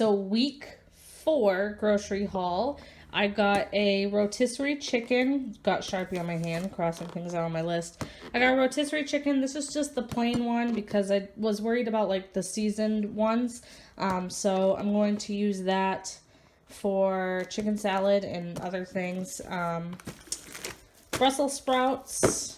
So week 4 grocery haul. I got a rotisserie chicken. Got Sharpie on my hand, crossing things out on my list. I got a rotisserie chicken. This is just the plain one because I was worried about like the seasoned ones. So I'm going to use that for chicken salad and other things. Brussels sprouts,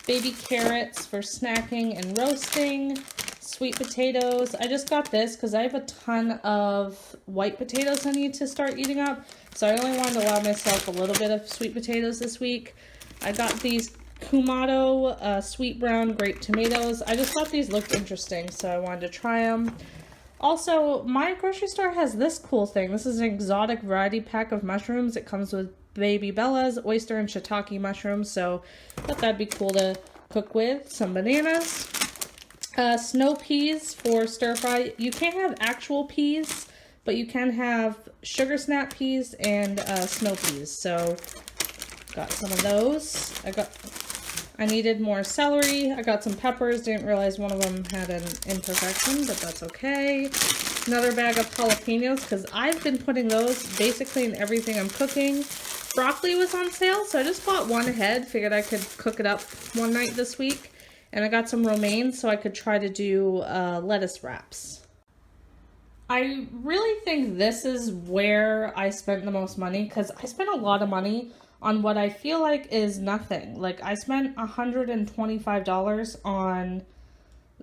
baby carrots for snacking and roasting, sweet potatoes. I just got this because I have a ton of white potatoes I need to start eating up. So I only wanted to allow myself a little bit of sweet potatoes this week. I got these Kumato sweet brown grape tomatoes. I just thought these looked interesting, so I wanted to try them. Also, my grocery store has this cool thing. This is an exotic variety pack of mushrooms. It comes with baby bellas, oyster, and shiitake mushrooms, so I thought that'd be cool to cook with. Some bananas. Snow peas for stir fry. You can't have actual peas, but you can have sugar snap peas and snow peas. So got some of those. I needed more celery. I got some peppers. Didn't realize one of them had an imperfection, but that's okay. Another bag of jalapenos because I've been putting those basically in everything I'm cooking. Broccoli was on sale, so I just bought one ahead. Figured I could cook it up one night this week. And I got some romaine so I could try to do lettuce wraps. I really think this is where I spent the most money because I spent a lot of money on what I feel like is nothing. Like I spent $125 on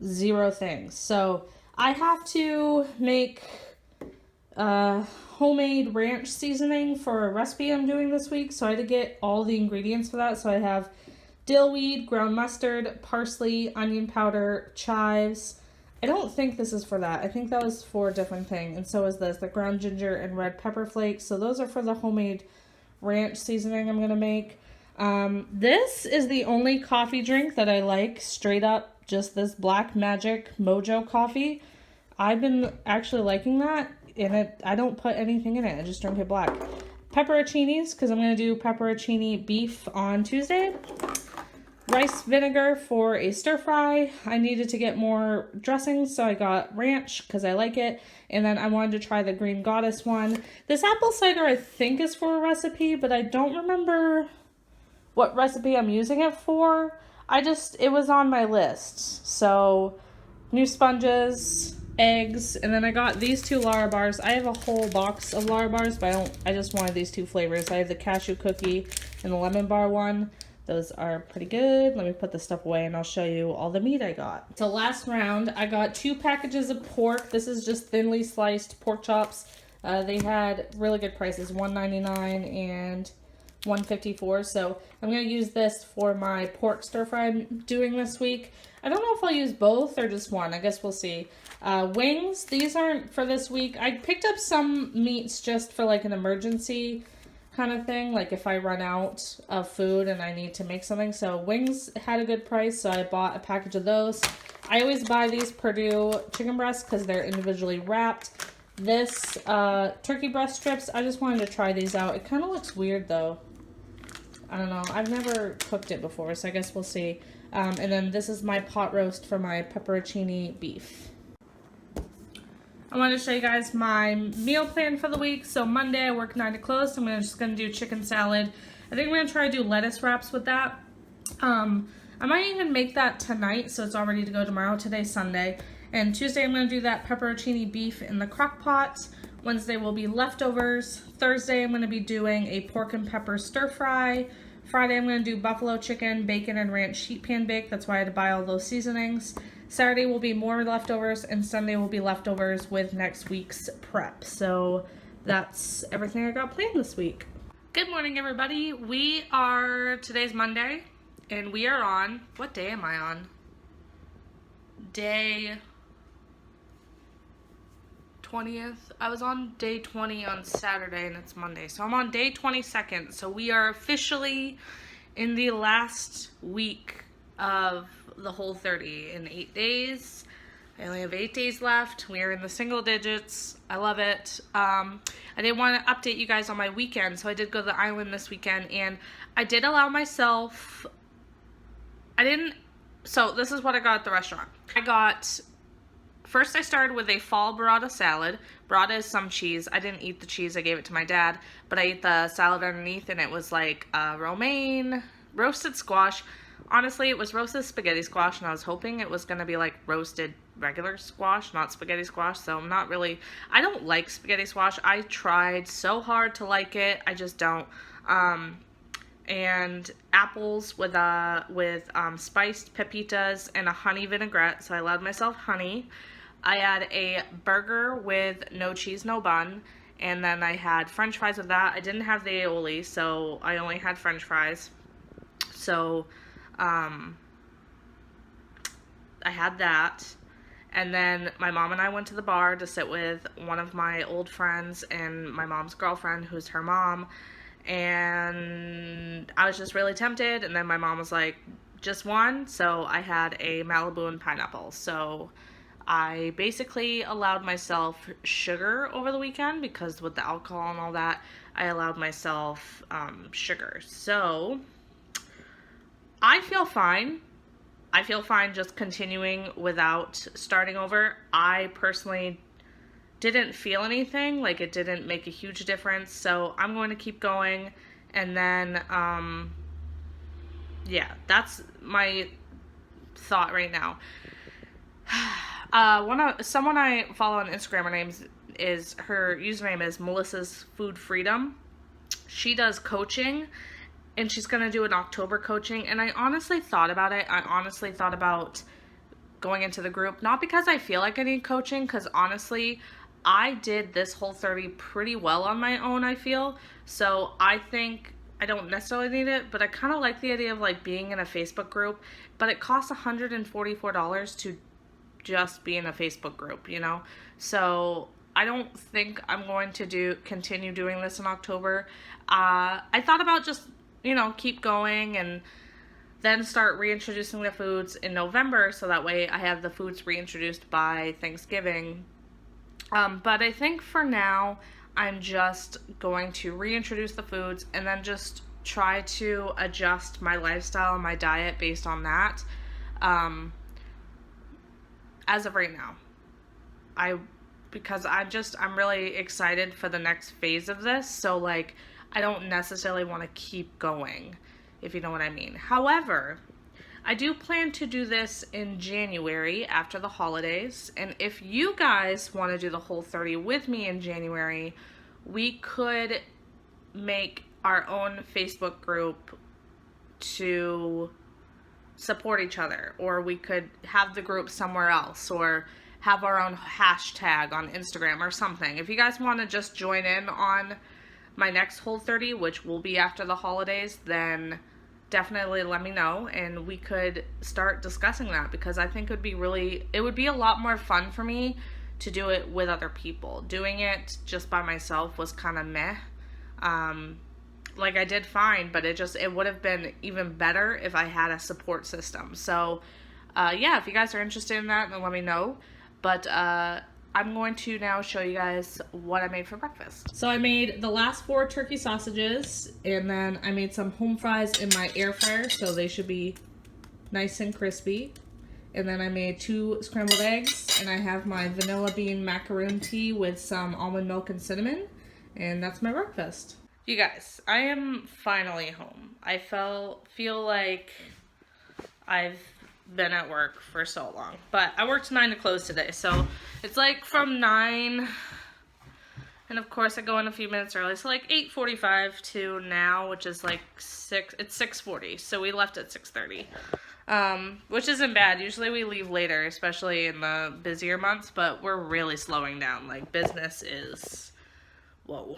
0 things. So I have to make homemade ranch seasoning for a recipe I'm doing this week. So I had to get all the ingredients for that. So I have dill weed, ground mustard, parsley, onion powder, chives. I don't think this is for that. I think that was for a different thing. And so is this, the ground ginger and red pepper flakes. So those are for the homemade ranch seasoning I'm going to make. This is the only coffee drink that I like, straight up, just this Black Magic Mojo coffee. I've been actually liking that, and I don't put anything in it. I just drink it black. Pepperoncinis, because I'm going to do pepperoncini beef on Tuesday. Rice vinegar for a stir fry. I needed to get more dressing, so I got ranch because I like it. And then I wanted to try the Green Goddess one. This apple cider I think is for a recipe, but I don't remember what recipe I'm using it for. It was on my list. So, new sponges, eggs, and then I got these 2 Lara bars. I have a whole box of Lara bars, but I just wanted these 2 flavors. I have the cashew cookie and the lemon bar one. Those are pretty good. Let me put this stuff away and I'll show you all the meat I got. So last round, I got 2 packages of pork. This is just thinly sliced pork chops. They had really good prices, $1.99 and $1.54. So I'm going to use this for my pork stir fry I'm doing this week. I don't know if I'll use both or just one. I guess we'll see. Wings, these aren't for this week. I picked up some meats just for like an emergency kind of thing, like if I run out of food and I need to make something. So wings had a good price, so I bought a package of those. I always buy these Purdue chicken breasts because they're individually wrapped. This turkey breast strips, I just wanted to try these out. It kind of looks weird though. I don't know. I've never cooked it before, so I guess we'll see. And then this is my pot roast for my pepperoncini beef. I wanted to show you guys my meal plan for the week. So Monday I work 9 to close. I'm just going to do chicken salad. I think I'm going to try to do lettuce wraps with that. I might even make that tonight so it's all ready to go tomorrow. Today's Sunday. And Tuesday I'm going to do that pepperoncini beef in the crock pot. Wednesday will be leftovers. Thursday I'm going to be doing a pork and pepper stir fry. Friday I'm going to do buffalo chicken, bacon, and ranch sheet pan bake. That's why I had to buy all those seasonings. Saturday will be more leftovers, and Sunday will be leftovers with next week's prep. So that's everything I got planned this week. Good morning, everybody. Today's Monday, and we are on, what day am I on? Day 20th. I was on day 20 on Saturday, and it's Monday. So I'm on day 22nd. So we are officially in the last week of the Whole30 in 8 days. I only have 8 days left. We are in the single digits. I love it. I did want to update you guys on my weekend, so I did go to the island this weekend, and I did allow myself, so this is what I got at the restaurant. I got first I started with a fall burrata salad. Burrata is some cheese. I didn't eat the cheese, I gave it to my dad, but I ate the salad underneath, and it was like romaine, roasted squash. Honestly, it was roasted spaghetti squash, and I was hoping it was going to be like roasted regular squash, not spaghetti squash, so I'm not really, I don't like spaghetti squash. I tried so hard to like it, I just don't. And apples with spiced pepitas and a honey vinaigrette, so I allowed myself honey. I had a burger with no cheese, no bun, and then I had french fries with that. I didn't have the aioli, so I only had french fries. So, I had that. And then my mom and I went to the bar to sit with one of my old friends and my mom's girlfriend, who's her mom. And I was just really tempted, and then my mom was like, just one, so I had a Malibu and pineapple. So I basically allowed myself sugar over the weekend, because with the alcohol and all that, I allowed myself sugar. So I feel fine. I feel fine just continuing without starting over. I personally didn't feel anything, like it didn't make a huge difference, so I'm going to keep going. And then yeah, that's my thought right now. Someone I follow on Instagram, her username is Melissa's Food Freedom. She does coaching, and she's gonna do an October coaching, and I honestly thought about it. I honestly thought about going into the group, not because I feel like I need coaching, because honestly, I did this Whole30 pretty well on my own, I feel. So I think I don't necessarily need it, but I kind of like the idea of like being in a Facebook group, but it costs $144 to just be in a Facebook group, you know? So I don't think I'm going to continue doing this in October. I thought about just, you know, keep going and then start reintroducing the foods in November, so that way I have the foods reintroduced by Thanksgiving. But I think for now, I'm just going to reintroduce the foods and then just try to adjust my lifestyle and my diet based on that. As of right now, because I'm really excited for the next phase of this. So like, I don't necessarily want to keep going, if you know what I mean. However, I do plan to do this in January after the holidays, and if you guys want to do the Whole30 with me in January, we could make our own Facebook group to support each other, or we could have the group somewhere else, or have our own hashtag on Instagram or something. If you guys want to just join in on my next Whole30, which will be after the holidays, then definitely let me know, and we could start discussing that, because I think it would be a lot more fun for me to do it with other people. Doing it just by myself was kind of meh. Like, I did fine, but it would have been even better if I had a support system. So yeah, if you guys are interested in that, then let me know. But I'm going to now show you guys what I made for breakfast. So I made the last 4 turkey sausages, and then I made some home fries in my air fryer, so they should be nice and crispy. And then I made 2 scrambled eggs, and I have my vanilla bean macaroon tea with some almond milk and cinnamon, and that's my breakfast. You guys, I am finally home. I feel like I've been at work for so long, but I worked 9 to close today, so it's like from 9, and of course I go in a few minutes early, so like 8:45 to now, which is like 6:40, so we left at 6:30, which isn't bad. Usually we leave later, especially in the busier months, but we're really slowing down. Like, business is, whoa.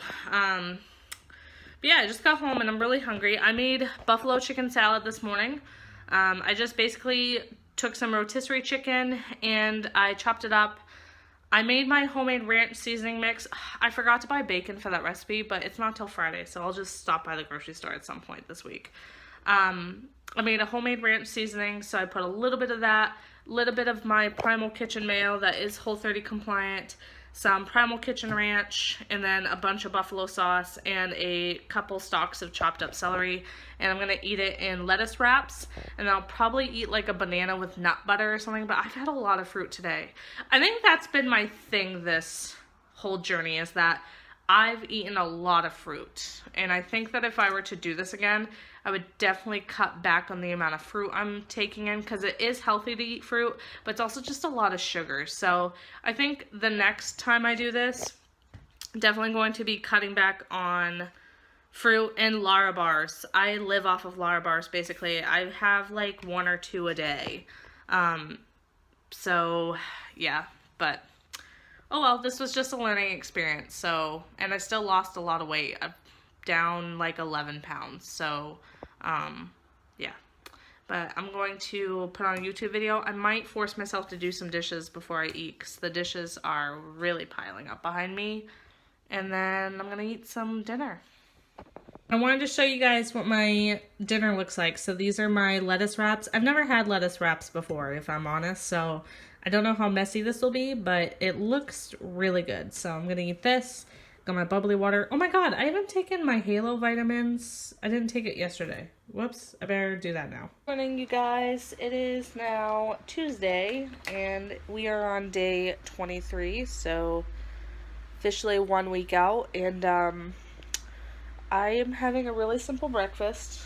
But yeah, I just got home and I'm really hungry. I made buffalo chicken salad this morning. I just basically took some rotisserie chicken and I chopped it up. I made my homemade ranch seasoning mix. I forgot to buy bacon for that recipe, but it's not till Friday, so I'll just stop by the grocery store at some point this week. I made a homemade ranch seasoning, so I put a little bit of that, a little bit of my Primal Kitchen mayo that is Whole30 compliant, some Primal Kitchen Ranch, and then a bunch of buffalo sauce and a couple stalks of chopped up celery. And I'm gonna eat it in lettuce wraps, and I'll probably eat like a banana with nut butter or something, but I've had a lot of fruit today. I think that's been my thing this whole journey, is that I've eaten a lot of fruit. And I think that if I were to do this again, I would definitely cut back on the amount of fruit I'm taking in, because it is healthy to eat fruit, but it's also just a lot of sugar. So I think the next time I do this, I'm definitely going to be cutting back on fruit and Lara bars. I live off of Lara bars, basically. I have like 1 or 2 a day. So yeah, but oh well, this was just a learning experience. So, and I still lost a lot of weight. I'm down like 11 pounds. So, yeah. But I'm going to put on a YouTube video. I might force myself to do some dishes before I eat, because the dishes are really piling up behind me. And then I'm going to eat some dinner. I wanted to show you guys what my dinner looks like. So these are my lettuce wraps. I've never had lettuce wraps before, if I'm honest. So I don't know how messy this will be, but it looks really good. So I'm going to eat this. Got my bubbly water. Oh my god, I haven't taken my Halo vitamins. I didn't take it yesterday. Whoops, I better do that now. Morning, you guys. It is now Tuesday, and we are on day 23, so officially 1 week out, and I am having a really simple breakfast.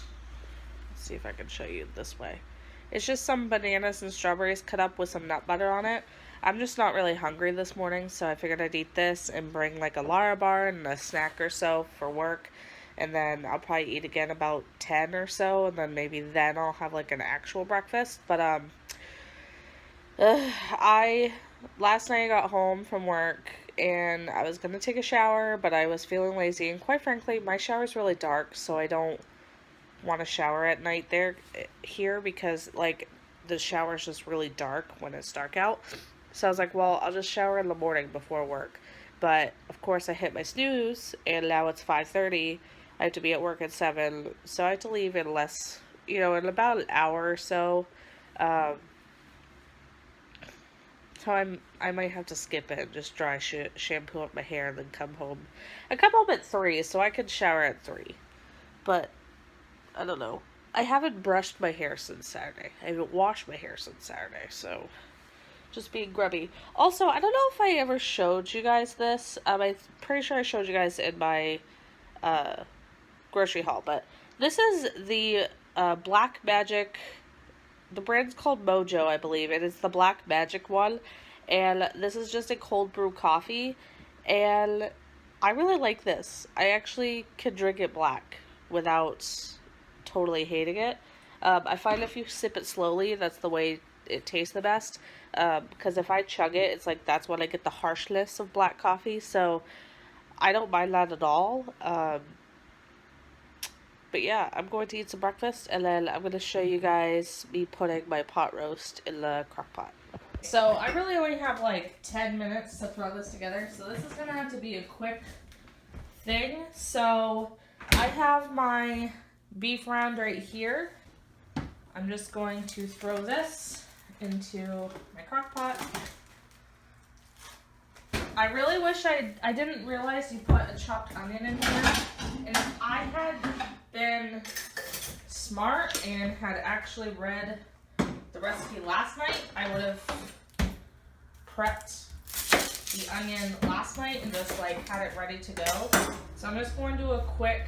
Let's see if I can show you this way. It's just some bananas and strawberries cut up with some nut butter on it. I'm just not really hungry this morning, so I figured I'd eat this and bring like a Lara bar and a snack or so for work. And then I'll probably eat again about 10 or so, and then maybe then I'll have like an actual breakfast. But last night I got home from work and I was gonna take a shower, but I was feeling lazy, and quite frankly, my shower's really dark, so I don't want to shower at night here, because like the shower's just really dark when it's dark out. So I was like, well, I'll just shower in the morning before work. But of course I hit my snooze, and now it's 5:30. I have to be at work at 7, so I have to leave in in about an hour or so. So I might have to skip it and just dry shampoo up my hair and then come home. I come home at 3, so I could shower at 3. But I don't know. I haven't brushed my hair since Saturday. I haven't washed my hair since Saturday, so just being grubby. Also, I don't know if I ever showed you guys this. I'm pretty sure I showed you guys in my grocery haul, but this is the Black Magic. The brand's called Mojo, I believe, and it's the Black Magic one. And this is just a cold brew coffee, and I really like this. I actually can drink it black without totally hating it. I find if you sip it slowly, that's the way it tastes the best. Because if I chug it, it's like that's when I get the harshness of black coffee. So I don't mind that at all. But yeah, I'm going to eat some breakfast, and then I'm going to show you guys me putting my pot roast in the crock pot. So I really only have like 10 minutes to throw this together, so this is going to have to be a quick thing. So I have my beef round right here. I'm just going to throw this into my crock pot. I really wish I didn't realize you put a chopped onion in here, and if I had been smart and had actually read the recipe last night, I would have prepped the onion last night and just like had it ready to go. So I'm just going to do a quick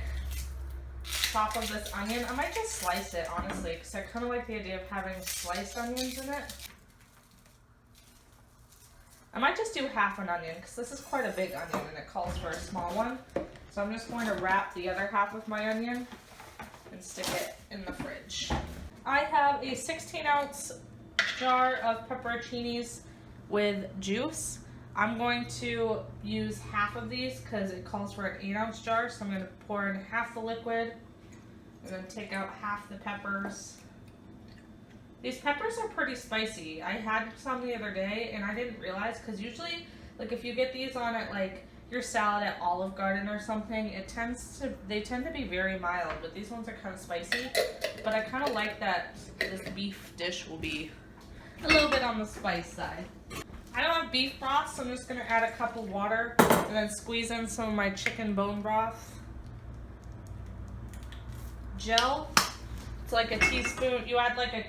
chop of this onion. I might just slice it, honestly, because I kind of like the idea of having sliced onions in it. I might just do half an onion, because this is quite a big onion and it calls for a small one. So I'm just going to wrap the other half of my onion and stick it in the fridge. I have a 16-ounce jar of pepperoncinis with juice. I'm going to use half of these because it calls for an 8-ounce jar. So I'm going to pour in half the liquid and then take out half the peppers. These peppers are pretty spicy. I had some the other day and I didn't realize, because usually, like if you get these on at like your salad at Olive Garden or something, they tend to be very mild, but these ones are kind of spicy. But I kind of like that this beef dish will be a little bit on the spice side. I don't have beef broth, so I'm just gonna add a cup of water and then squeeze in some of my chicken bone broth. Gel, it's like a teaspoon. You add like a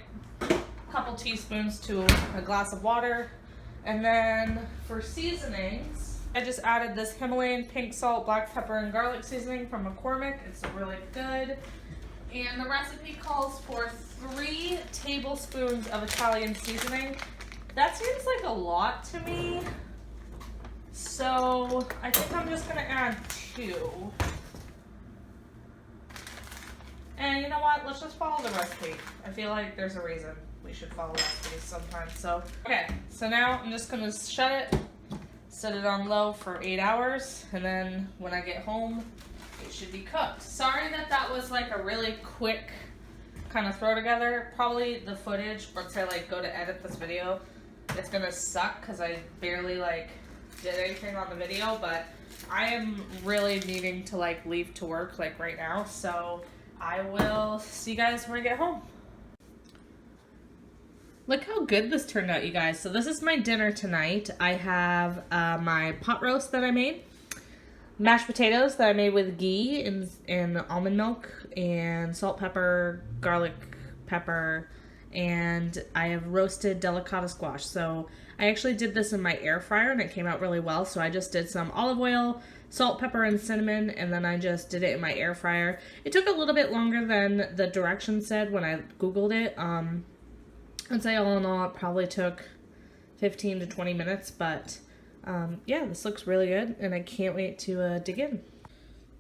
couple teaspoons to a glass of water. And then for seasonings, I just added this Himalayan pink salt, black pepper, and garlic seasoning from McCormick. It's really good. And the recipe calls for 3 tablespoons of Italian seasoning. That seems like a lot to me. So I think I'm just gonna add 2. And you know what? Let's just follow the recipe. I feel like there's a reason we should follow recipes sometimes. So, okay. So now I'm just gonna shut it, set it on low for 8 hours, and then when I get home, it should be cooked. Sorry that was like a really quick kind of throw together. Probably the footage, once I like go to edit this video, it's gonna suck because I barely like did anything on the video, but I am really needing to like leave to work like right now, so I will see you guys when I get home. Look how good this turned out, you guys. So this is my dinner tonight. I have my pot roast that I made, mashed potatoes that I made with ghee and almond milk and salt, pepper, garlic pepper, and I have roasted delicata squash. So I actually did this in my air fryer and it came out really well. So I just did some olive oil, salt, pepper, and cinnamon, and then I just did it in my air fryer. It took a little bit longer than the directions said when I Googled it. I'd say all in all, it probably took 15 to 20 minutes, but yeah, this looks really good, and I can't wait to dig in.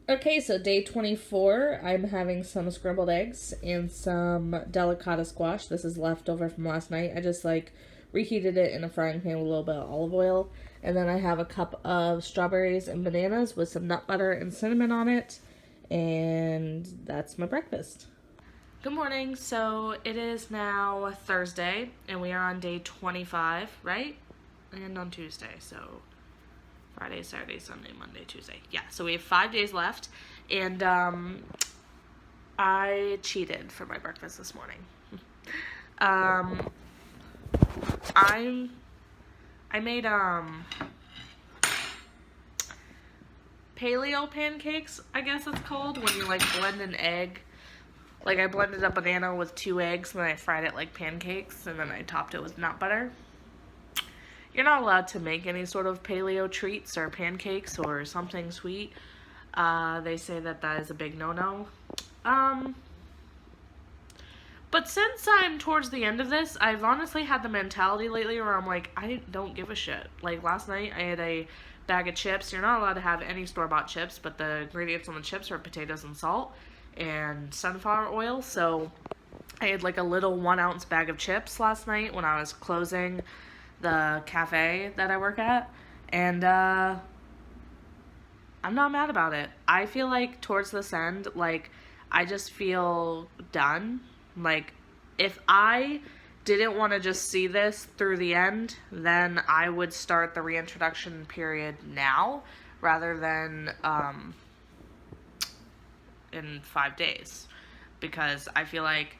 Okay, so day 24, I'm having some scrambled eggs and some delicata squash. This is leftover from last night. I just like reheated it in a frying pan with a little bit of olive oil, and then I have a cup of strawberries and bananas with some nut butter and cinnamon on it, and that's my breakfast. Good morning. So it is now Thursday and we are on day 25, right? And on Tuesday. So Friday, Saturday, Sunday, Monday, Tuesday. Yeah, so we have 5 days left, and I cheated for my breakfast this morning. I made paleo pancakes, I guess it's called, when you like blend an egg. Like, I blended a banana with 2 eggs, and then I fried it like pancakes, and then I topped it with nut butter. You're not allowed to make any sort of paleo treats or pancakes or something sweet. They say that is a big no-no. But since I'm towards the end of this, I've honestly had the mentality lately where I'm like, I don't give a shit. Like, last night I had a bag of chips. You're not allowed to have any store-bought chips, but the ingredients on the chips are potatoes and salt and sunflower oil. So I had like a little 1 ounce bag of chips last night when I was closing the cafe that I work at, and I'm not mad about it. I feel like towards this end, like, I just feel done. Like, if I didn't want to just see this through the end, then I would start the reintroduction period now rather than in 5 days, because I feel like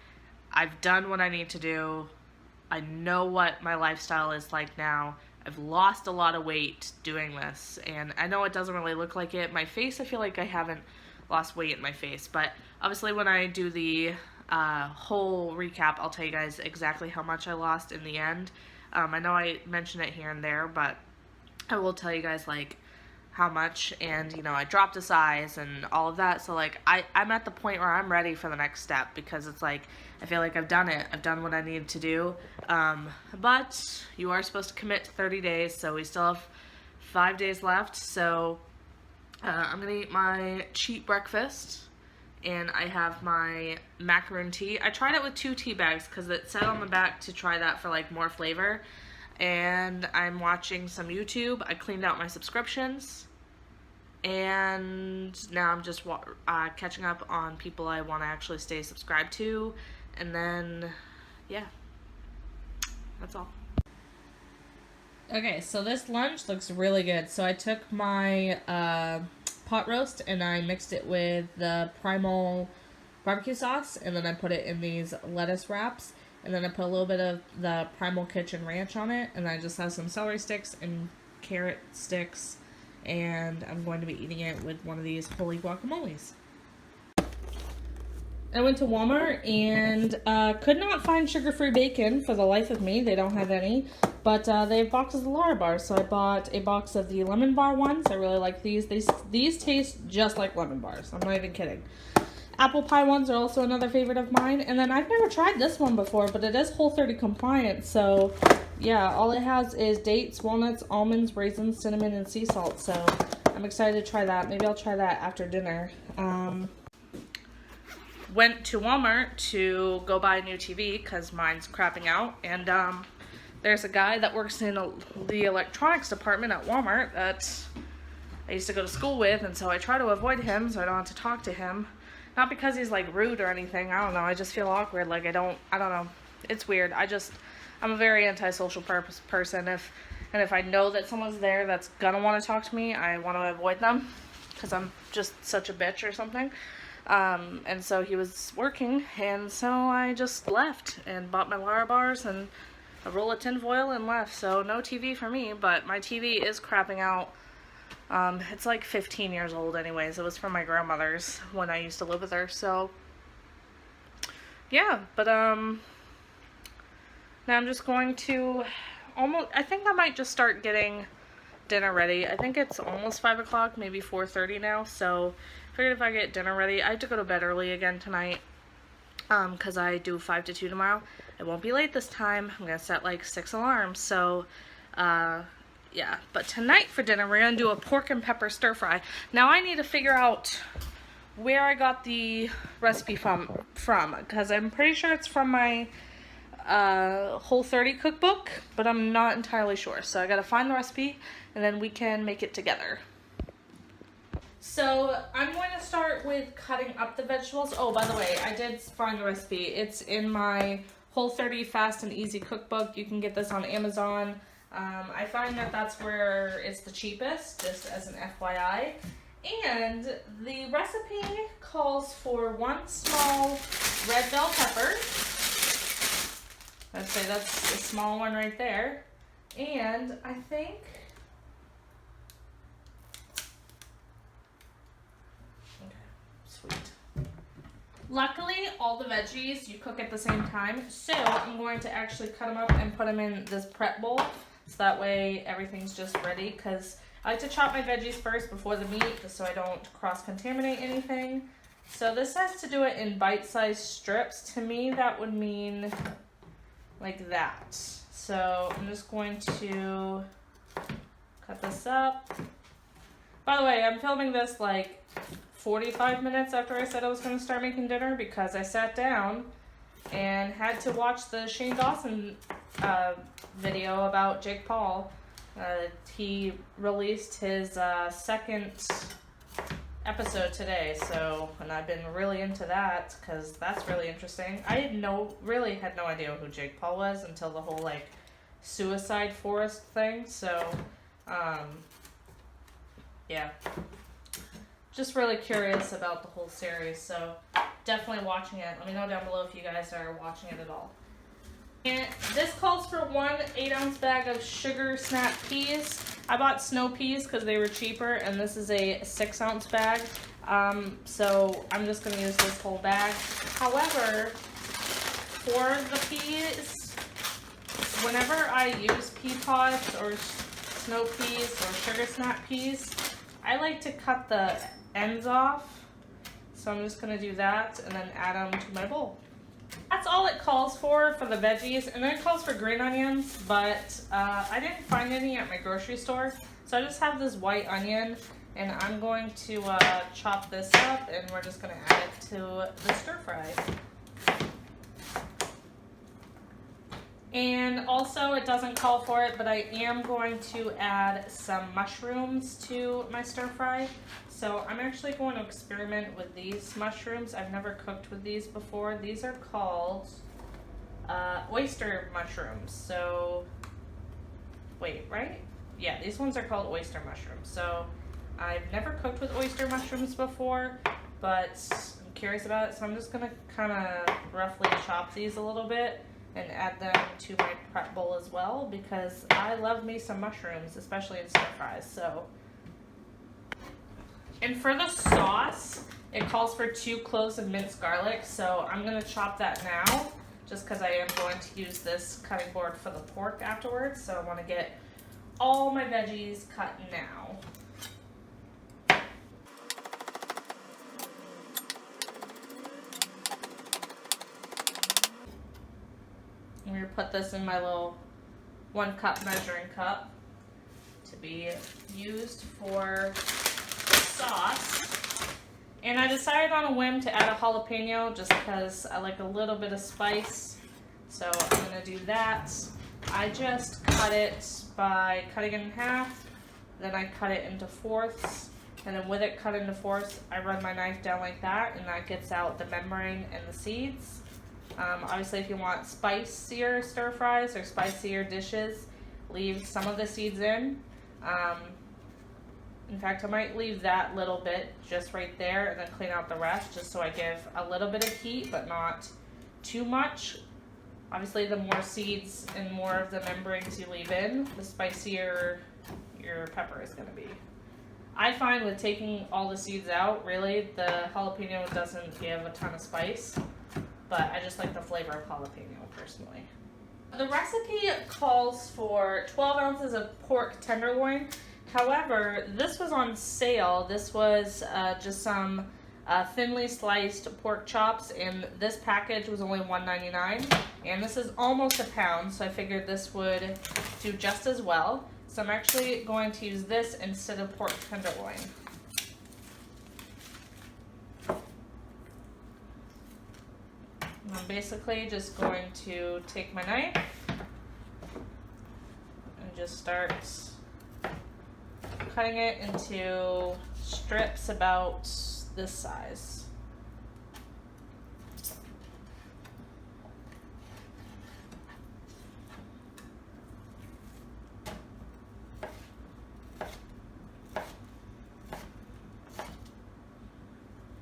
I've done what I need to do. I know what my lifestyle is like now. I've lost a lot of weight doing this, and I know it doesn't really look like it. My face, I feel like I haven't lost weight in my face, but obviously when I do the whole recap, I'll tell you guys exactly how much I lost in the end. I know I mention it here and there, but I will tell you guys like how much, and you know, I dropped a size and all of that. So like I'm at the point where I'm ready for the next step, because it's like I feel like I've done it. I've done what I needed to do. But you are supposed to commit to 30 days, so we still have 5 days left. So I'm gonna eat my cheat breakfast, and I have my macaroon tea. I tried it with 2 tea bags because it said on the back to try that for like more flavor. And I'm watching some YouTube. I cleaned out my subscriptions, and now I'm just catching up on people I want to actually stay subscribed to, and then yeah, that's all. Okay, so this lunch looks really good. So I took my pot roast and I mixed it with the Primal barbecue sauce, and then I put it in these lettuce wraps. And then I put a little bit of the Primal Kitchen Ranch on it. And I just have some celery sticks and carrot sticks. And I'm going to be eating it with one of these holy guacamoles. I went to Walmart and could not find sugar-free bacon for the life of me. They don't have any. But they have boxes of Lara bars. So I bought a box of the lemon bar ones. I really like these. These taste just like lemon bars. I'm not even kidding. Apple pie ones are also another favorite of mine. And then I've never tried this one before, but it is Whole30 compliant. So yeah, all it has is dates, walnuts, almonds, raisins, cinnamon, and sea salt. So I'm excited to try that. Maybe I'll try that after dinner. Went to Walmart to go buy a new TV because mine's crapping out. And there's a guy that works in the electronics department at Walmart that I used to go to school with. And so I try to avoid him so I don't have to talk to him. Not because he's like rude or anything. I don't know. I just feel awkward. Like I don't know. It's weird. I'm a very antisocial person. If I know that someone's there that's gonna want to talk to me, I want to avoid them because I'm just such a bitch or something. And so he was working, and so I just left and bought my Lara bars and a roll of tinfoil and left. So no TV for me, but my TV is crapping out. It's like 15 years old anyways. It was from my grandmother's when I used to live with her. So yeah, but now I'm just going to I think I might just start getting dinner ready. I think it's almost 5 o'clock, maybe 4:30 now. So I figured if I get dinner ready, I have to go to bed early again tonight. Because I do 5 to 2 tomorrow. I won't be late this time. I'm gonna set like 6 alarms. So yeah, but tonight for dinner, we're going to do a pork and pepper stir fry. Now I need to figure out where I got the recipe from, because I'm pretty sure it's from my Whole30 cookbook, but I'm not entirely sure. So I got to find the recipe, and then we can make it together. So I'm going to start with cutting up the vegetables. Oh, by the way, I did find the recipe. It's in my Whole30 Fast and Easy cookbook. You can get this on Amazon. I find that that's where it's the cheapest, just as an FYI. And the recipe calls for 1 small red bell pepper. I'd say that's a small one right there. And I think luckily, all the veggies you cook at the same time, so I'm going to actually cut them up and put them in this prep bowl, so that way everything's just ready, because I like to chop my veggies first before the meat, just so I don't cross-contaminate anything. So this has to do it in bite-sized strips. To me, that would mean like that. So I'm just going to cut this up. By the way, I'm filming this like 45 minutes after I said I was going to start making dinner, because I sat down and had to watch the Shane Dawson video about Jake Paul. He released his second episode today, and I've been really into that because that's really interesting. I really had no idea who Jake Paul was until the whole like suicide forest thing. So yeah, just really curious about the whole series, so definitely watching it. Let me know down below if you guys are watching it at all. And this calls for 1 8-ounce bag of sugar snap peas. I bought snow peas because they were cheaper, and this is a 6-ounce bag. So I'm just going to use this whole bag. However, for the peas, whenever I use pea pods or snow peas or sugar snap peas, I like to cut the ends off. So I'm just going to do that and then add them to my bowl. That's all it calls for the veggies, and then it calls for green onions, but I didn't find any at my grocery store, so I just have this white onion, and I'm going to chop this up, and we're just going to add it to the stir fry. And also, it doesn't call for it, but I am going to add some mushrooms to my stir fry. So I'm actually going to experiment with these mushrooms. I've never cooked with these before. These are called oyster mushrooms. So, wait, right? Yeah, these ones are called oyster mushrooms. So I've never cooked with oyster mushrooms before, but I'm curious about it. So I'm just going to kind of roughly chop these a little bit and add them to my prep bowl as well because I love me some mushrooms, especially in stir fries. So, and for the sauce, it calls for 2 cloves of minced garlic, so I'm gonna chop that now just because I am going to use this cutting board for the pork afterwards. So I want to get all my veggies cut now. I'm going to put this in my little 1 cup measuring cup to be used for the sauce. And I decided on a whim to add a jalapeno just because I like a little bit of spice. So I'm going to do that. I just cut it by cutting it in half, then I cut it into fourths, and then with it cut into fourths, I run my knife down like that, and that gets out the membrane and the seeds. Obviously, if you want spicier stir fries or spicier dishes, leave some of the seeds in. In fact, I might leave that little bit just right there and then clean out the rest just so I give a little bit of heat but not too much. Obviously, the more seeds and more of the membranes you leave in, the spicier your pepper is going to be. I find with taking all the seeds out, really, the jalapeno doesn't give a ton of spice, but I just like the flavor of jalapeno personally. The recipe calls for 12 ounces of pork tenderloin. However, this was on sale. This was just some thinly sliced pork chops, and this package was only $1.99, and this is almost a pound, so I figured this would do just as well. So I'm actually going to use this instead of pork tenderloin. I'm basically just going to take my knife and just start cutting it into strips about this size.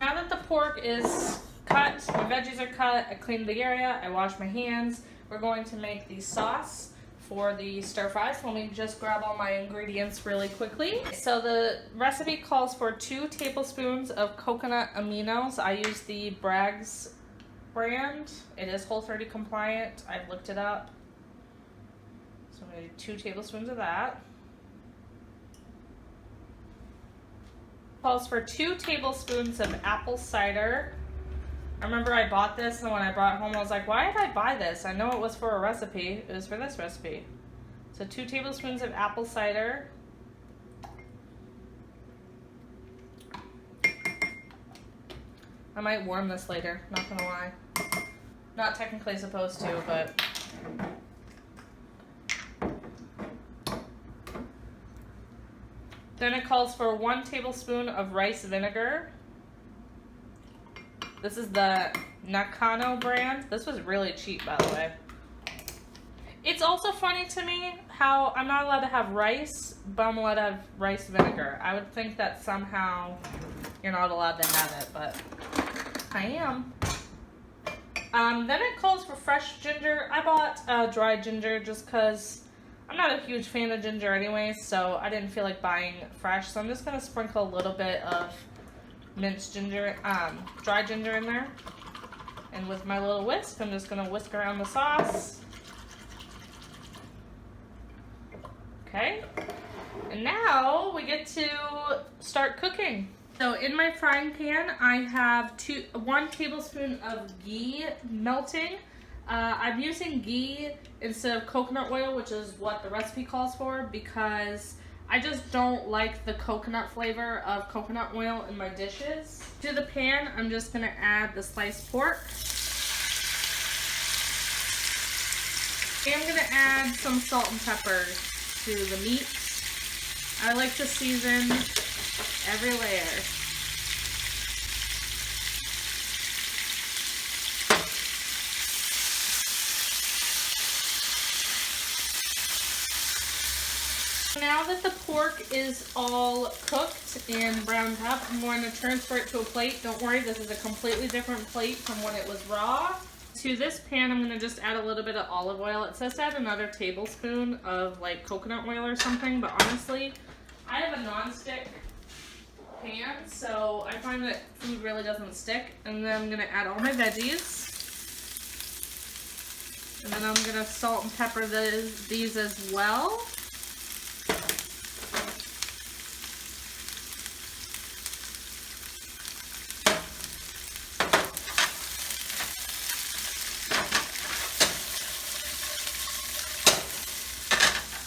Now that the pork is cut, my veggies are cut, I cleaned the area, I washed my hands, we're going to make the sauce for the stir fries. Let me just grab all my ingredients really quickly. So the recipe calls for 2 tablespoons of coconut aminos. I use the Bragg's brand. It is Whole30 compliant. I've looked it up. So I'm going to do 2 tablespoons of that. Calls for 2 tablespoons of apple cider. I remember I bought this, and when I brought it home, I was like, why did I buy this? I know it was for a recipe. It was for this recipe. So 2 tablespoons of apple cider. I might warm this later, not gonna lie. Not technically supposed to, but... Then it calls for 1 tablespoon of rice vinegar. This is the Nakano brand. This was really cheap, by the way. It's also funny to me how I'm not allowed to have rice, but I'm allowed to have rice vinegar. I would think that somehow you're not allowed to have it, but I am. Then it calls for fresh ginger. I bought dried ginger just because I'm not a huge fan of ginger anyway, so I didn't feel like buying fresh. So I'm just going to sprinkle a little bit of minced ginger, dry ginger in there. And with my little whisk, I'm just going to whisk around the sauce. Okay. And now we get to start cooking. So in my frying pan, I have 1 tablespoon of ghee melting. I'm using ghee instead of coconut oil, which is what the recipe calls for, because I just don't like the coconut flavor of coconut oil in my dishes. To the pan, I'm just going to add the sliced pork. And I'm going to add some salt and pepper to the meat. I like to season every layer. Now that the pork is all cooked and browned up, I'm going to transfer it to a plate. Don't worry, this is a completely different plate from when it was raw. To this pan, I'm gonna just add a little bit of olive oil. It says to add another tablespoon of like coconut oil or something, but honestly, I have a non-stick pan, so I find that food really doesn't stick. And then I'm gonna add all my veggies. And then I'm gonna salt and pepper these as well.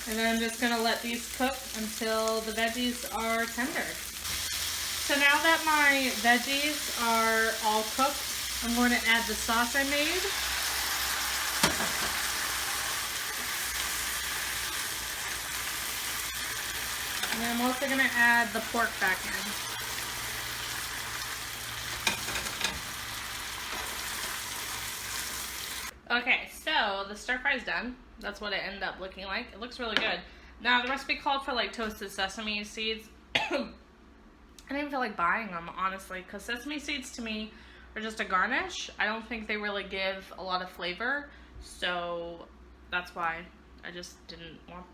And then I'm just gonna let these cook until the veggies are tender. So now that my veggies are all cooked, I'm going to add the sauce I made. And then I'm also going to add the pork back in. Okay, so the stir fry's done. That's what it ended up looking like. It looks really good. Now the recipe called for like toasted sesame seeds. I didn't feel like buying them, honestly, because sesame seeds to me are just a garnish. I don't think they really give a lot of flavor, so that's why I just didn't want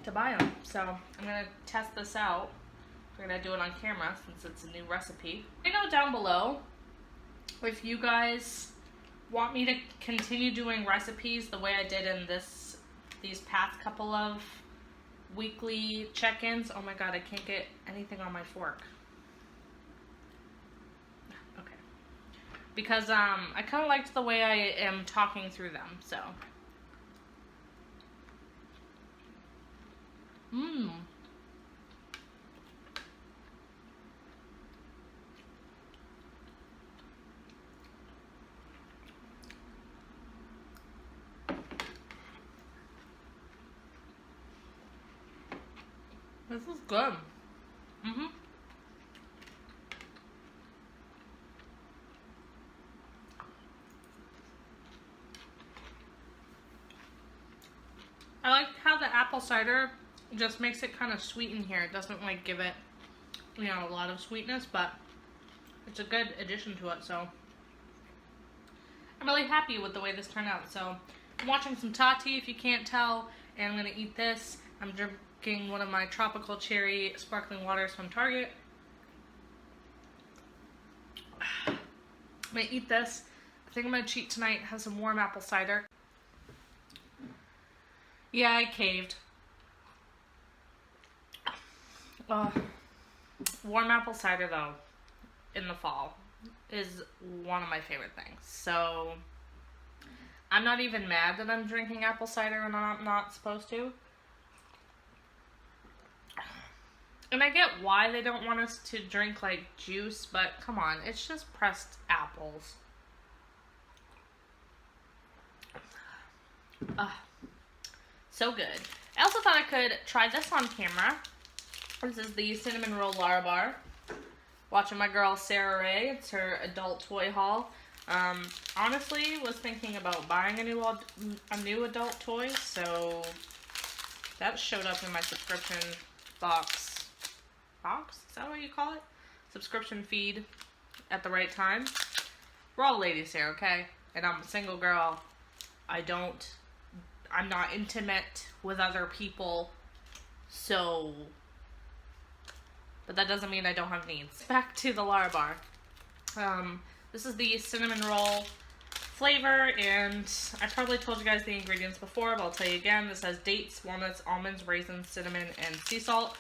to buy them. So I'm going to test this out. We're going to do it on camera since it's a new recipe. Let me know down below if you guys want me to continue doing recipes the way I did in these past couple of weekly check-ins. Oh my god, I can't get anything on my fork. Okay. Because I kind of liked the way I am talking through them, so. This is good. I like how the apple cider just makes it kind of sweet in here. It doesn't like give it, you know, a lot of sweetness, but it's a good addition to it. So I'm really happy with the way this turned out. So I'm watching some Tati, if you can't tell, and I'm gonna eat this. I'm drinking one of my tropical cherry sparkling waters from Target. I'm gonna eat this. I think I'm gonna cheat tonight, have some warm apple cider. Yeah, I caved. Warm apple cider though, in the fall, is one of my favorite things. So I'm not even mad that I'm drinking apple cider and I'm not supposed to. And I get why they don't want us to drink like juice, but come on, it's just pressed apples. So good. I also thought I could try this on camera. This is the cinnamon roll Larabar. Watching my girl Sarah Ray. It's her adult toy haul. Honestly, was thinking about buying a new adult toy, so that showed up in my subscription box. Is that what you call it? Subscription feed at the right time. We're all ladies here, okay? And I'm a single girl. I'm not intimate with other people, so, but that doesn't mean I don't have needs. Back to the Larabar. This is the cinnamon roll flavor, and I probably told you guys the ingredients before, but I'll tell you again. This has dates, walnuts, almonds, raisins, cinnamon, and sea salt.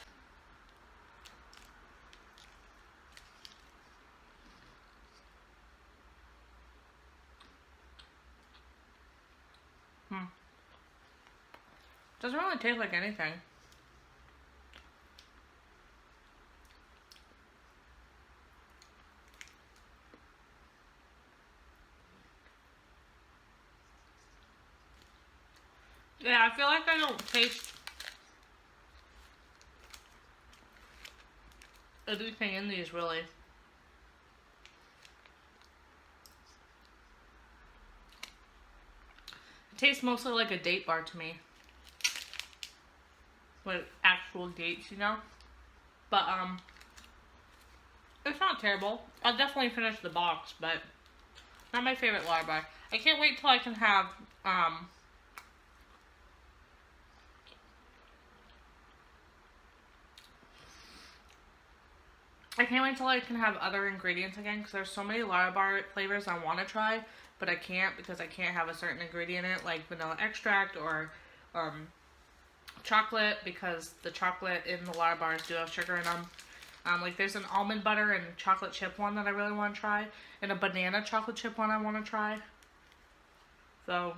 Doesn't really taste like anything. Yeah, I feel like I don't taste anything in these really. It tastes mostly like a date bar to me. With actual dates, you know? But, It's not terrible. I'll definitely finish the box, but not my favorite Lara bar. I can't wait till I can have, other ingredients again, because there's so many Lara bar flavors I want to try, but I can't because I can't have a certain ingredient in it, like vanilla extract or chocolate, because the chocolate in the Lara bars do have sugar in them. Like there's an almond butter and chocolate chip one that I really want to try, and a banana chocolate chip one I want to try. So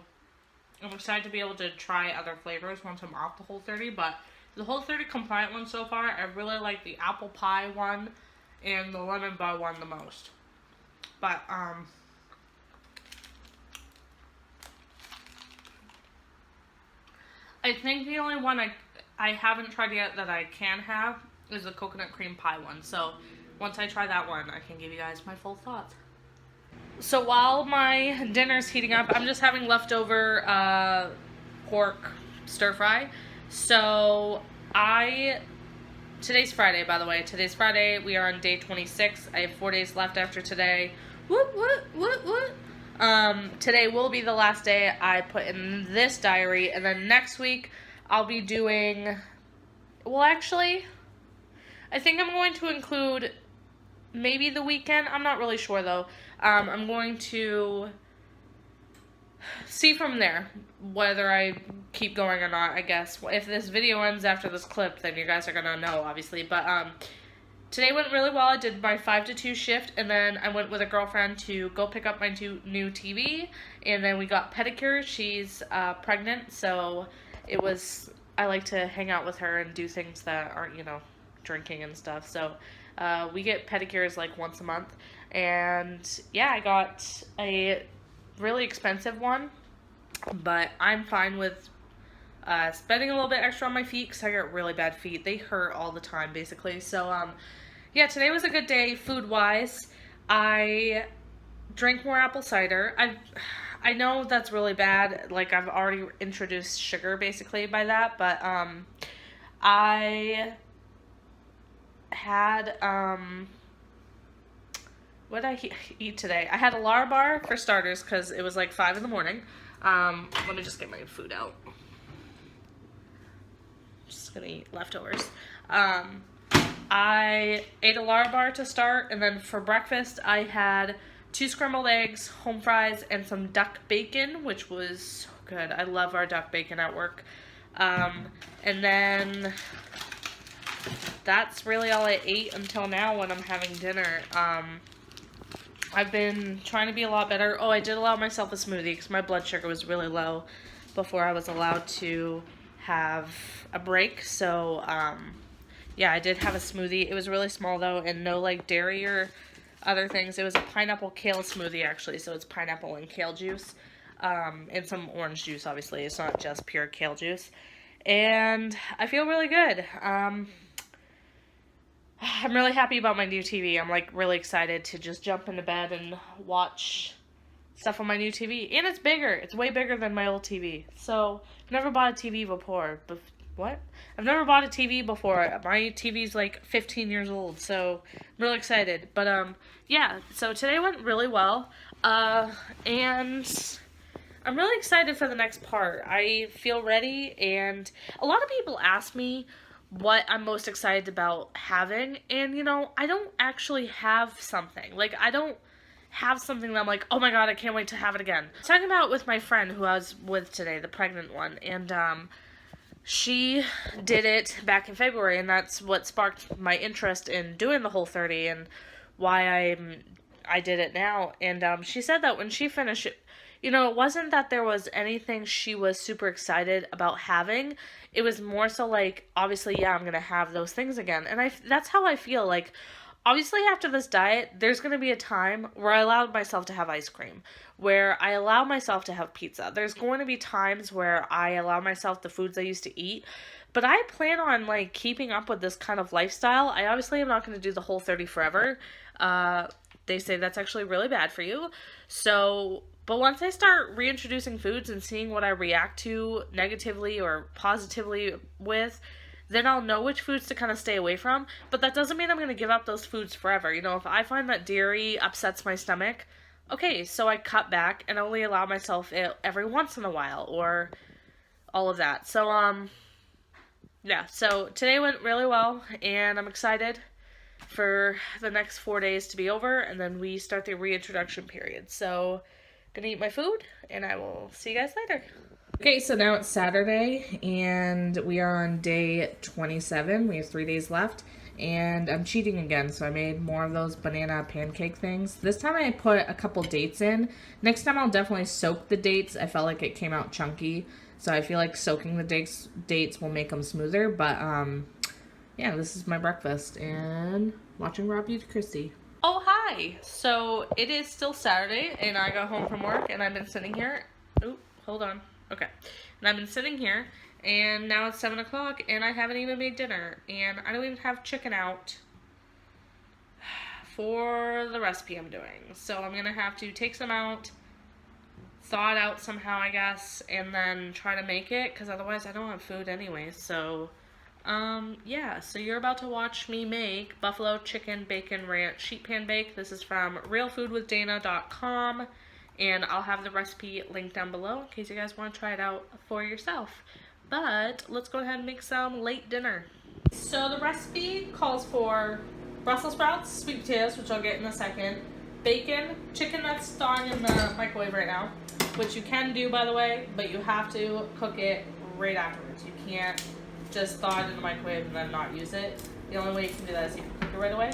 I'm excited to be able to try other flavors once I'm off the Whole30, but the Whole30 compliant one so far, I really like the apple pie one and the lemon bar one the most. But, I think the only one I haven't tried yet that I can have is the coconut cream pie one. So once I try that one, I can give you guys my full thoughts. So while my dinner's heating up, I'm just having leftover pork stir fry. So today's Friday, by the way. Today's Friday. We are on day 26. I have 4 days left after today. Today will be the last day I put in this diary, and then next week I'll be doing, well, actually, I think I'm going to include maybe the weekend. I'm not really sure, though. I'm going to see from there whether I keep going or not, I guess. If this video ends after this clip, then you guys are going to know, obviously. But today went really well. I did my 5 to 2 shift, and then I went with a girlfriend to go pick up my new TV, and then we got pedicures. She's pregnant, so I like to hang out with her and do things that aren't, drinking and stuff. So we get pedicures like once a month, and yeah, I got a really expensive one, but I'm fine with spending a little bit extra on my feet because I got really bad feet. They hurt all the time, basically. So yeah, today was a good day food-wise. I drank more apple cider. I know that's really bad. Like, I've already introduced sugar, basically, by that. But, I had, what did I eat today? I had a Lara bar, for starters, because it was, like, 5 in the morning. Let me just get my food out. Just gonna eat leftovers. I ate a Lara bar to start, and then for breakfast, I had 2 scrambled eggs, home fries, and some duck bacon, which was so good. I love our duck bacon at work. And then that's really all I ate until now when I'm having dinner. I've been trying to be a lot better. Oh, I did allow myself a smoothie because my blood sugar was really low before I was allowed to have a break. So, yeah, I did have a smoothie. It was really small, though, and no, like, dairy or other things. It was a pineapple kale smoothie, actually, so it's pineapple and kale juice, and some orange juice, obviously. It's not just pure kale juice, and I feel really good. I'm really happy about my new TV. I'm, like, really excited to just jump into bed and watch stuff on my new TV, and it's bigger. It's way bigger than my old TV, so I've never bought a TV before, but what? I've never bought a TV before. My TV's like 15 years old, so I'm really excited. But, yeah, so today went really well, and I'm really excited for the next part. I feel ready, and a lot of people ask me what I'm most excited about having, and, I don't actually have something. Like, I don't have something that I'm like, oh my god, I can't wait to have it again. I was talking about it with my friend who I was with today, the pregnant one, and, she did it back in February, and that's what sparked my interest in doing the Whole30 and why I did it now. And she said that when she finished it, it wasn't that there was anything she was super excited about having. It was more so like, obviously, yeah, I'm going to have those things again. And that's how I feel. Like, obviously, after this diet, there's going to be a time where I allowed myself to have ice cream, where I allow myself to have pizza. There's going to be times where I allow myself the foods I used to eat, but I plan on, like, keeping up with this kind of lifestyle. I obviously am not going to do the Whole30 forever. They say that's actually really bad for you. So, but once I start reintroducing foods and seeing what I react to negatively or positively with, then I'll know which foods to kind of stay away from. But that doesn't mean I'm going to give up those foods forever. You know, if I find that dairy upsets my stomach, okay, so I cut back and only allow myself it every once in a while, or all of that. So, yeah, so today went really well, and I'm excited for the next 4 days to be over, and then we start the reintroduction period. So, gonna eat my food, and I will see you guys later. Okay, so now it's Saturday, and we are on day 27. We have 3 days left, and I'm cheating again, so I made more of those banana pancake things. This time I put a couple dates in. Next time I'll definitely soak the dates. I felt like it came out chunky, so I feel like soaking the dates will make them smoother, but yeah, this is my breakfast, and watching Rob eat Christy. Oh, hi! So, it is still Saturday, and I got home from work, and I've been sitting here. Oop, hold on. Okay. And I've been sitting here, and now it's 7 o'clock, and I haven't even made dinner, and I don't even have chicken out for the recipe I'm doing. So, I'm gonna have to take some out, thaw it out somehow, I guess, and then try to make it, because otherwise I don't have food anyway. So, yeah, so you're about to watch me make buffalo chicken bacon ranch sheet pan bake. This is from realfoodwithdana.com, and I'll have the recipe linked down below in case you guys want to try it out for yourself. But let's go ahead and make some late dinner. So the recipe calls for Brussels sprouts, sweet potatoes, which I'll get in a second, bacon, chicken that's thawing in the microwave right now, which you can do, by the way, but you have to cook it right afterwards. You can't just thaw it in the microwave and then not use it. The only way you can do that is you can cook it right away.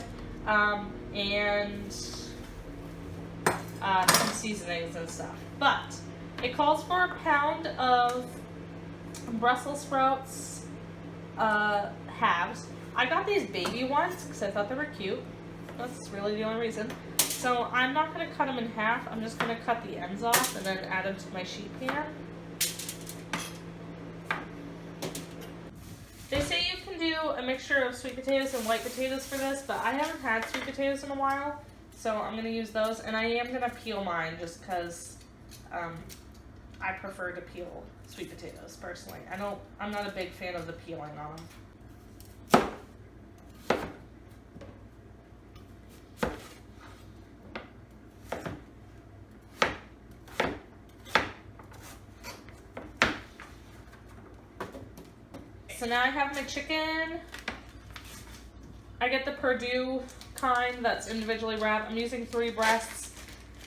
And some seasonings and stuff. But it calls for a pound of Brussels sprouts halves. I got these baby ones because I thought they were cute. That's really the only reason. So I'm not going to cut them in half. I'm just going to cut the ends off and then add them to my sheet pan. They say you can do a mixture of sweet potatoes and white potatoes for this, but I haven't had sweet potatoes in a while, so I'm going to use those. And I am going to peel mine just because I prefer to peel sweet potatoes personally. I'm not a big fan of the peeling on them. So now I have my chicken. I get the Perdue kind that's individually wrapped. I'm using 3 breasts.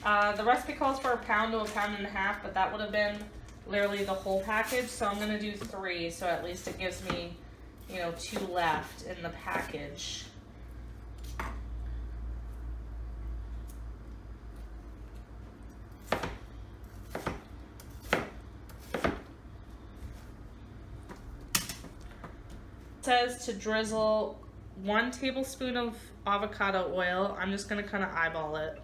The recipe calls for a pound to a pound and a half, but that would have been literally the whole package. So I'm gonna do 3, so at least it gives me, you know, 2 left in the package. Says to drizzle 1 tablespoon of avocado oil. I'm just going to kind of eyeball it.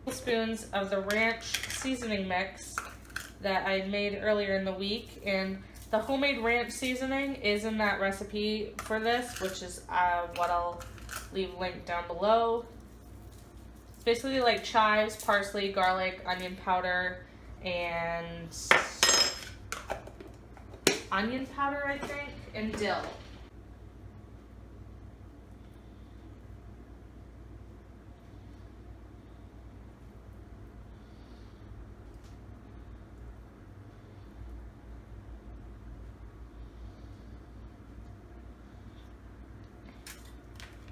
Tablespoons of the ranch seasoning mix that I made earlier in the week, and the homemade ranch seasoning is in that recipe for this, which is what I'll leave linked down below. It's basically like chives, parsley, garlic, onion powder, and onion powder, I think, and dill.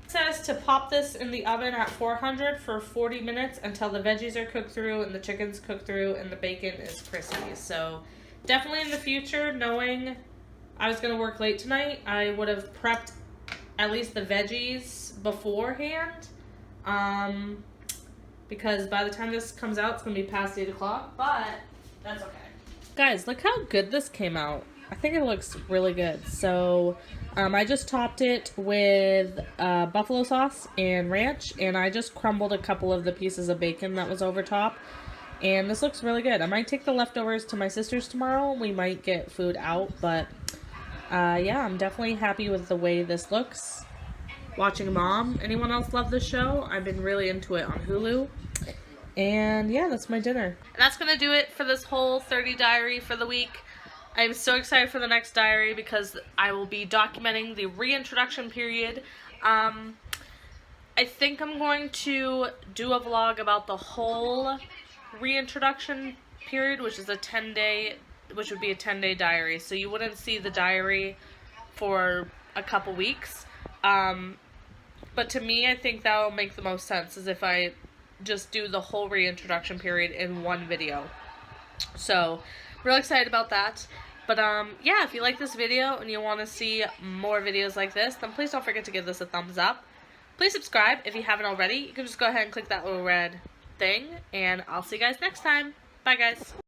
It says to pop this in the oven at 400 for 40 minutes until the veggies are cooked through and the chicken's cooked through and the bacon is crispy. So definitely in the future, knowing I was going to work late tonight, I would have prepped at least the veggies beforehand, because by the time this comes out, it's going to be past 8 o'clock, but that's okay. Guys, look how good this came out. I think it looks really good. So I just topped it with buffalo sauce and ranch, and I just crumbled a couple of the pieces of bacon that was over top. And this looks really good. I might take the leftovers to my sister's tomorrow. We might get food out, but yeah, I'm definitely happy with the way this looks. Watching Mom. Anyone else love this show? I've been really into it on Hulu. And yeah, that's my dinner. And that's going to do it for this Whole30 Diary for the week. I'm so excited for the next diary because I will be documenting the reintroduction period. I think I'm going to do a vlog about the whole reintroduction period, which is a 10-day, which would be a 10-day diary. So you wouldn't see the diary for a couple weeks. But to me, I think that will make the most sense is if I just do the whole reintroduction period in one video. So, real excited about that. But yeah, if you like this video and you want to see more videos like this, then please don't forget to give this a thumbs up. Please subscribe if you haven't already. You can just go ahead and click that little red thing, and I'll see you guys next time. Bye, guys.